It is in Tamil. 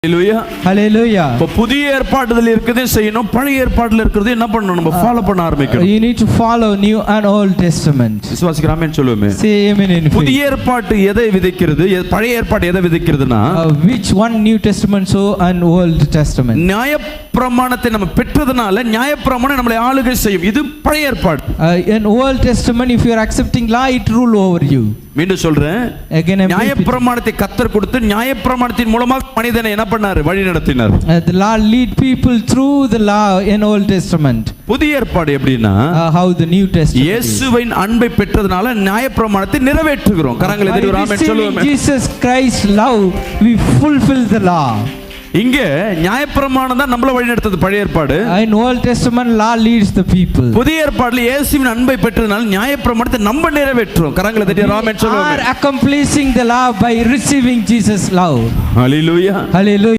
Hallelujah. Hallelujah. இப்போ புதிய ஏற்பாடுல இருக்குதே செய்யணும், பழைய ஏற்பாடுல இருக்குதே என்ன பண்ணணும்? நம்ம ஃபாலோ பண்ண ஆரம்பிக்கணும். You need to follow New and Old Testament. விசுவாசிக்கிற ஆமென் சொல்லுவோமே. Say amen in faith. புதிய ஏற்பாடு எதை விதைக்கிறது? பழைய ஏற்பாடு எதை விதைக்கிறதுனா? Which one New Testament so and Old Testament? நியாயப்பிரமாணத்தை நம்ம பெற்றதனால நியாயப்பிரமாணம் நம்மளை ஆளுகை செய்யும். இது பழைய ஏற்பாடு. In Old Testament, if you are accepting law, it rule over you. மீண்டும் சொல்றேன், நியாயப்பிரமாணத்தை கர்த்தர் கொடுத்து நியாயப்பிரமாணத்தின் மூலமாக மனிதனை என்ன பண்ணாரு? வழி நடத்தினார். The law lead people through the law in Old Testament. புதிய ஏற்பாடு எப்படின்னா, how the New Testament இயேசுவின் அன்பை பெற்றதனால நியாயப்பிரமாணத்தை நிறைவேற்றுகிறோம். கரங்களை தட்டி ஒரு ஆமென் சொல்லுவோமே. Jesus Christ love, we fulfill the law. இங்க நியாயப்பிரமாணம் தான் நம்மள வழி நடத்துது பழைய ஏற்பாடு. In Old Testament, law leads the people. புதிய ஏற்பாடுல இயேசுவின் அன்பை பெற்றதனால நியாயப்பிரமாணத்தை நம்ம நிறைவேற்றுறோம். கரங்களை தட்டி ஆமென் சொல்லுவோமே. Are accomplishing the law by receiving Jesus love. Hallelujah. Hallelujah.